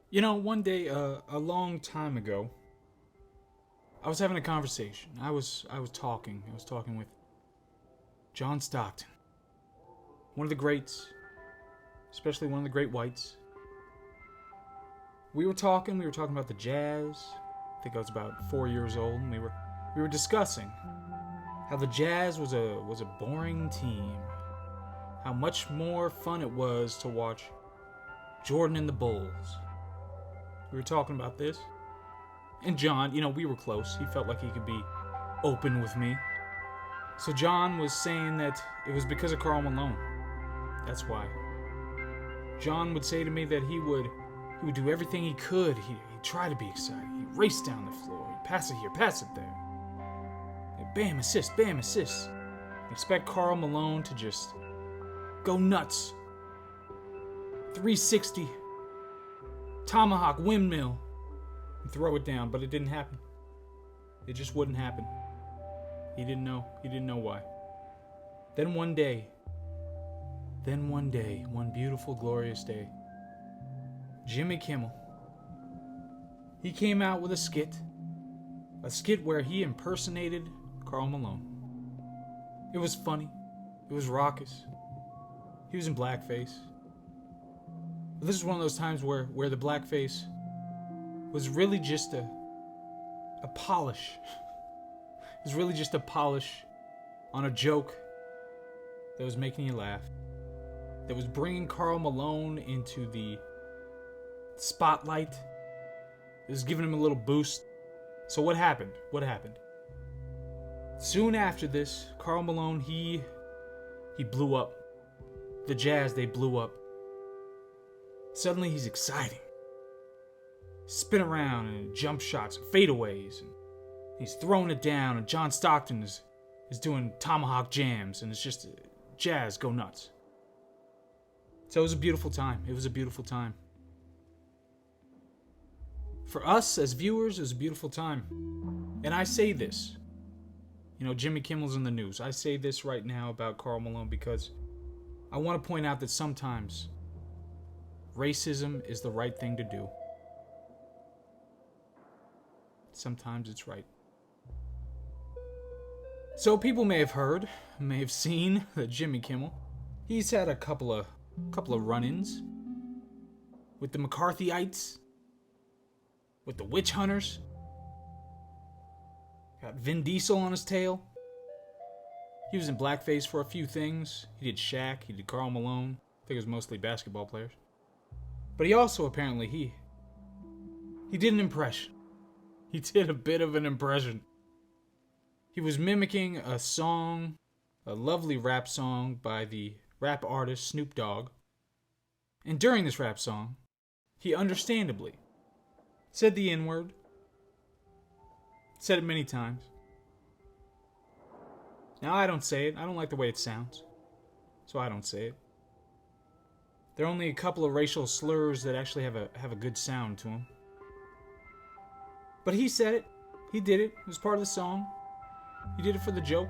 You know, one day, a long time ago, I was having a conversation. I was talking with John Stockton, one of the greats, especially one of the great whites. We were talking about the Jazz. I think I was about 4 years old, and we were discussing how the Jazz was a boring team. How much more fun it was to watch Jordan and the Bulls. We were talking about this. And John, you know, we were close. He felt like he could be open with me. So John was saying that it was because of Karl Malone. That's why. John would say to me that he would do everything he could. He'd try to be excited. He'd race down the floor. He'd pass it here, pass it there. Bam, assist, bam, assist. Expect Karl Malone to just go nuts. 360. Tomahawk, windmill. And throw it down, but it didn't happen. It just wouldn't happen. He didn't know. He didn't know why. Then one day, one beautiful, glorious day, Jimmy Kimmel, he came out with a skit where he impersonated Karl Malone. It was funny. It was raucous. He was in blackface. But this is one of those times where the blackface was really just a polish. It was really just a polish on a joke that was making you laugh. That was bringing Karl Malone into the spotlight. It was giving him a little boost. So what happened? Soon after this, Karl Malone, he blew up. The Jazz, they blew up. Suddenly he's exciting. Spin around and jump shots and fadeaways. And he's throwing it down, and John Stockton is doing tomahawk jams, and it's just Jazz go nuts. So it was a beautiful time. For us as viewers, it was a beautiful time. And I say this. You know, Jimmy Kimmel's in the news. I say this right now about Karl Malone because I want to point out that sometimes racism is the right thing to do. Sometimes it's right. So people may have heard, may have seen that Jimmy Kimmel, he's had a couple of run-ins with the McCarthyites, with the witch hunters. Got Vin Diesel on his tail. He was in blackface for a few things. He did Shaq, he did Karl Malone. I think it was mostly basketball players. But he also apparently, he did an impression. He did a bit of an impression. He was mimicking a song, a lovely rap song by the rap artist Snoop Dogg. And during this rap song, he understandably said the N-word. Said it many times. Now I don't say it. I don't like the way it sounds. So I don't say it. There are only a couple of racial slurs that actually have a good sound to them. But he said it. He did it. It was part of the song. He did it for the joke.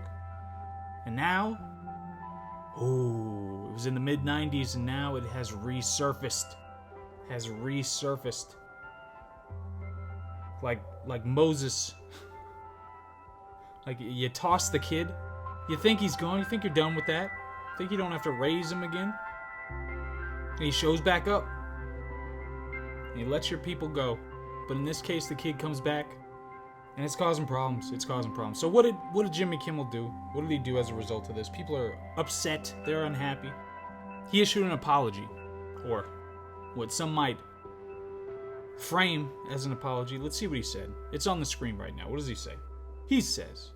And now, it was in the mid-90s, and now it has resurfaced. Like Moses. Like, you toss the kid. You think he's gone. You think you're done with that. Think you don't have to raise him again. And he shows back up. And he lets your people go. But in this case, the kid comes back. And it's causing problems. So what did Jimmy Kimmel do? What did he do as a result of this? People are upset. They're unhappy. He issued an apology. Or what some might frame as an apology. Let's see what he said. It's on the screen right now. What does he say? He says,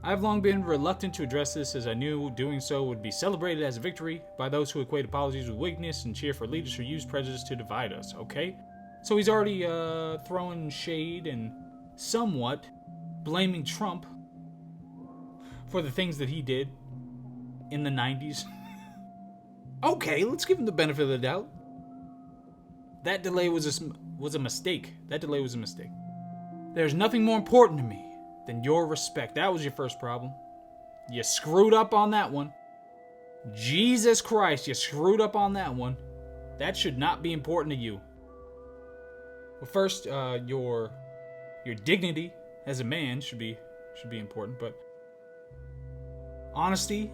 "I've long been reluctant to address this, as I knew doing so would be celebrated as a victory by those who equate apologies with weakness and cheer for leaders who use prejudice to divide us." Okay? So he's already throwing shade and somewhat blaming Trump for the things that he did in the 90s. Okay, let's give him the benefit of the doubt. That delay was a mistake. That delay was a mistake. There's nothing more important to me than your respect. That was your first problem. You screwed up on that one. Jesus Christ, you screwed up on that one. That should not be important to you. Well, first, your dignity as a man should be important, but honesty,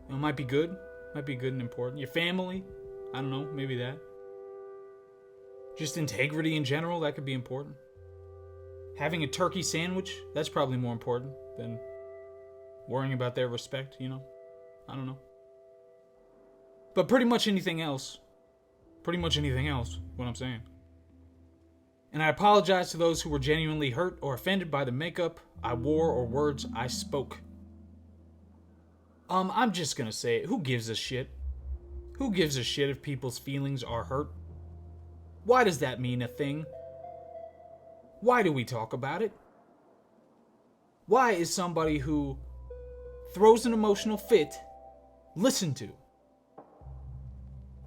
might be good. Might be good and important. Your family, I don't know, maybe that. Just integrity in general, that could be important. Having a turkey sandwich, that's probably more important than worrying about their respect, I don't know. But pretty much anything else, what I'm saying. And I apologize to those who were genuinely hurt or offended by the makeup I wore or words I spoke. I'm just gonna say it. Who gives a shit? Who gives a shit if people's feelings are hurt? Why does that mean a thing? Why do we talk about it? Why is somebody who throws an emotional fit listened to?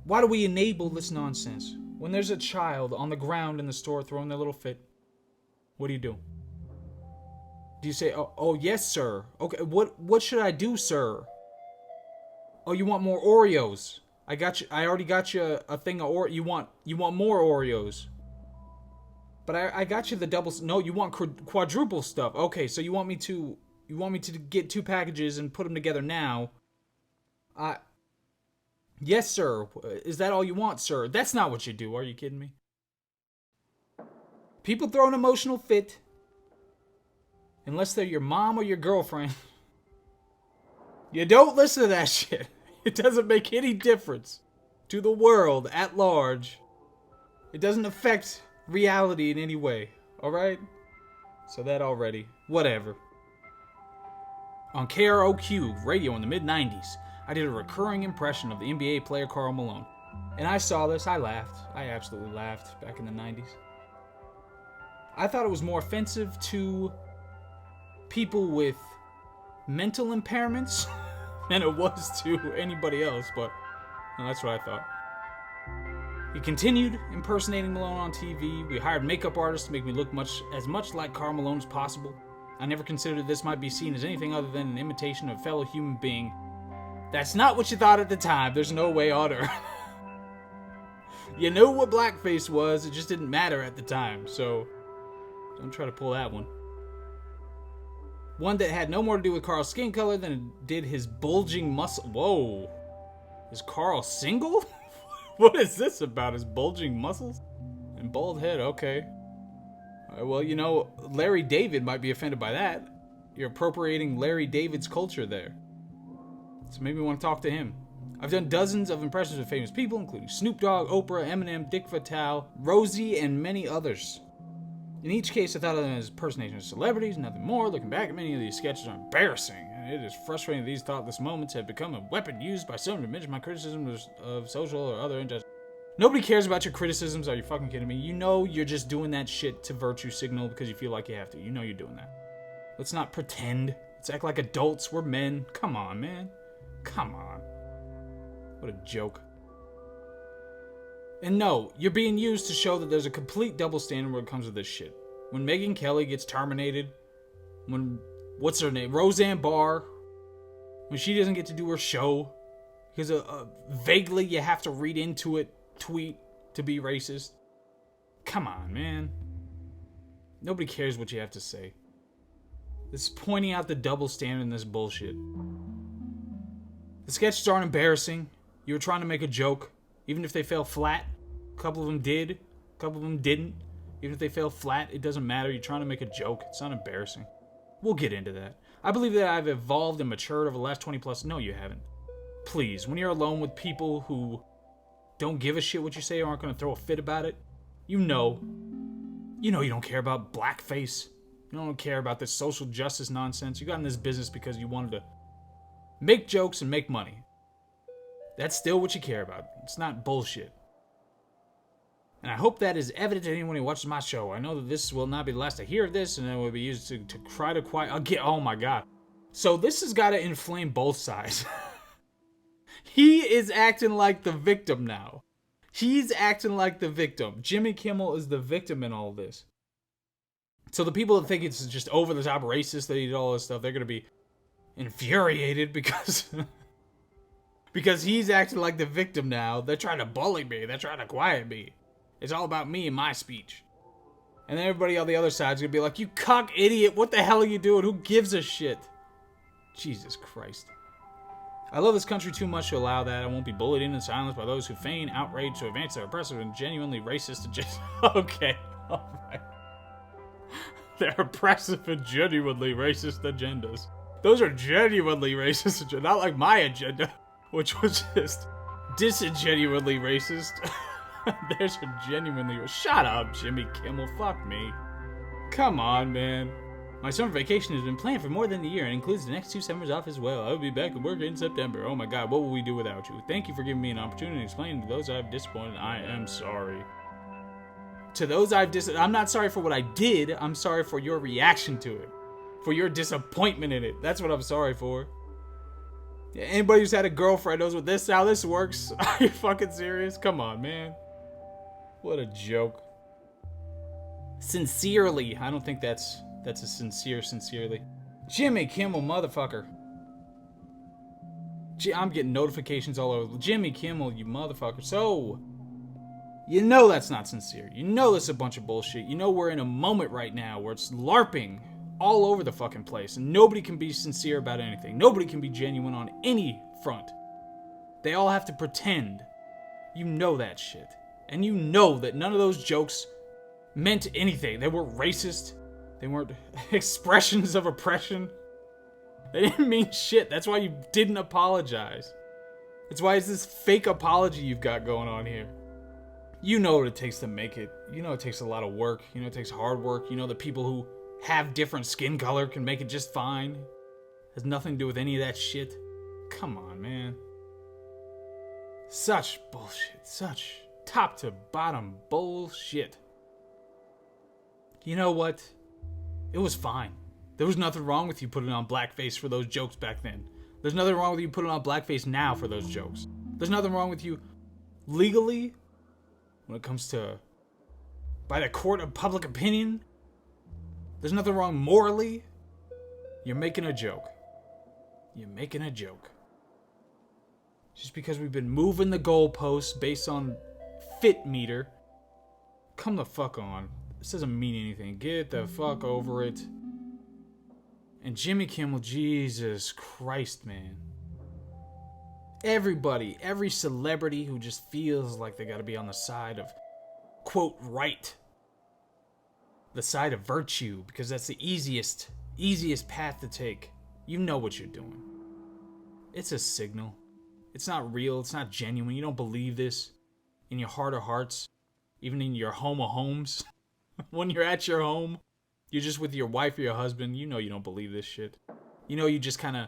Why do we enable this nonsense? When there's a child on the ground in the store throwing their little fit, what do you do? Do you say, oh yes, sir. Okay, what should I do, sir? Oh, you want more Oreos? I already got you a thing of Oreos. You want more Oreos? But I got you the double. No, you want quadruple stuff. Okay, so you want me to get 2 packages and put them together now? Yes, sir. Is that all you want, sir? That's not what you do. Are you kidding me? People throw an emotional fit, unless they're your mom or your girlfriend. You don't listen to that shit. It doesn't make any difference to the world at large. It doesn't affect reality in any way. Alright? So that already. Whatever. On KROQ radio in the mid-90s, I did a recurring impression of the NBA player Karl Malone. And I saw this, I laughed. I absolutely laughed back in the 90s. I thought it was more offensive to people with mental impairments than it was to anybody else, but that's what I thought. He continued impersonating Malone on TV. We hired makeup artists to make me look as much like Karl Malone as possible. I never considered this might be seen as anything other than an imitation of a fellow human being. That's not what you thought at the time. There's no way on earth. You knew what blackface was, it just didn't matter at the time, so don't try to pull that one. One that had no more to do with Karl's skin color than it did his bulging muscle. Whoa. Is Karl single? What is this about? His bulging muscles? And bald head, okay. Well, Larry David might be offended by that. You're appropriating Larry David's culture there. So maybe we want to talk to him. I've done dozens of impressions of famous people, including Snoop Dogg, Oprah, Eminem, Dick Vitale, Rosie, and many others. In each case, I thought of them as impersonations of celebrities, nothing more. Looking back at many of these sketches are embarrassing, and it is frustrating that these thoughtless moments have become a weapon used by some to mention my criticisms of social or other injustice. Nobody cares about your criticisms. Are you fucking kidding me? You're just doing that shit to virtue signal because you feel like you have to. You're doing that. Let's not pretend. Let's act like adults. We're men. Come on, man. Come on. What a joke. And no, you're being used to show that there's a complete double standard when it comes to this shit. When Megyn Kelly gets terminated, when, what's her name, Roseanne Barr, when she doesn't get to do her show, because vaguely you have to read into it, tweet to be racist. Come on, man. Nobody cares what you have to say. This is pointing out the double standard in this bullshit. The sketches aren't embarrassing. You were trying to make a joke. Even if they fell flat, a couple of them did, a couple of them didn't. Even if they fell flat, it doesn't matter. You're trying to make a joke. It's not embarrassing. We'll get into that. I believe that I've evolved and matured over the last 20 plus. No, you haven't. Please, when you're alone with people who don't give a shit what you say or aren't going to throw a fit about it, you know you don't care about blackface. You don't care about this social justice nonsense. You got in this business because you wanted to make jokes and make money. That's still what you care about. It's not bullshit. And I hope that is evident to anyone who watches my show. I know that this will not be the last I hear of this, and it will be used to try to quiet. Oh my god. So this has got to inflame both sides. He is acting like the victim now. He's acting like the victim. Jimmy Kimmel is the victim in all this. So the people that think it's just over-the-top racist that he did all this stuff, they're going to be infuriated because because he's acting like the victim now. They're trying to bully me. They're trying to quiet me. It's all about me and my speech. And then everybody on the other side's going to be like, you cuck idiot, what the hell are you doing? Who gives a shit? Jesus Christ. I love this country too much to allow that. I won't be bullied into silence by those who feign outrage to advance their oppressive and genuinely racist agendas. Okay, alright. They're oppressive and genuinely racist agendas. Those are genuinely racist agendas. Not like my agenda, which was just disingenuinely racist. There's a genuinely... Shut up, Jimmy Kimmel. Fuck me. Come on, man. My summer vacation has been planned for more than a year and includes the next 2 summers off as well. I will be back at work in September. Oh my god, what will we do without you? Thank you for giving me an opportunity to explain to those I've disappointed. I am sorry. To those I'm not sorry for what I did. I'm sorry for your reaction to it. For your disappointment in it. That's what I'm sorry for. Yeah, anybody who's had a girlfriend knows how this works. Are you fucking serious? Come on, man. What a joke. Sincerely. I don't think that's a sincerely. Jimmy Kimmel, motherfucker. I'm getting notifications all over. Jimmy Kimmel, you motherfucker. So, you know that's not sincere. You know that's a bunch of bullshit. You know we're in a moment right now where it's LARPing all over the fucking place. And nobody can be sincere about anything. Nobody can be genuine on any front. They all have to pretend. You know that shit. And you know that none of those jokes meant anything. They weren't racist. They weren't expressions of oppression. They didn't mean shit. That's why you didn't apologize. That's why it's this fake apology you've got going on here. You know what it takes to make it. You know it takes a lot of work. You know it takes hard work. You know the people who have different skin color can make it just fine. It has nothing to do with any of that shit. Come on, man. Such bullshit. Such top to bottom bullshit. You know what? It was fine. There was nothing wrong with you putting on blackface for those jokes back then. There's nothing wrong with you putting on blackface now for those jokes. There's nothing wrong with you legally when it comes to by the court of public opinion. There's nothing wrong morally. You're making a joke. You're making a joke. Just because we've been moving the goalposts based on fit meter. Come the fuck on. This doesn't mean anything. Get the fuck over it. And Jimmy Kimmel, Jesus Christ, man. Everybody, every celebrity who just feels like they gotta be on the side of, quote, right. The side of virtue, because that's the easiest path to take. You know what you're doing. It's a signal. It's not real. It's not genuine. You don't believe this in your heart of hearts. Even in your home of homes. When you're at your home, you're just with your wife or your husband. You know you don't believe this shit. You know you just kind of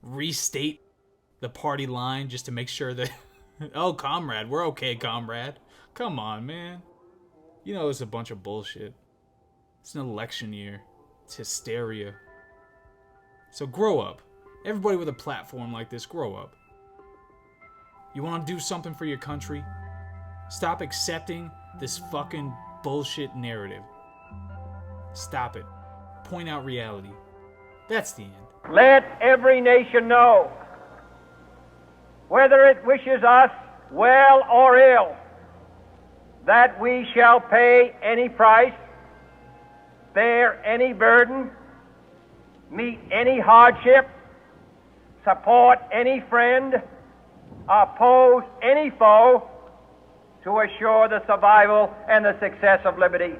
restate the party line just to make sure that, oh, comrade, we're okay, comrade. Come on, man. You know it's a bunch of bullshit. It's an election year. It's hysteria. So grow up. Everybody with a platform like this, grow up. You want to do something for your country? Stop accepting this fucking bullshit narrative. Stop it. Point out reality. That's the end. Let every nation know, whether it wishes us well or ill, that we shall pay any price, bear any burden, meet any hardship, support any friend, oppose any foe, to assure the survival and the success of liberty.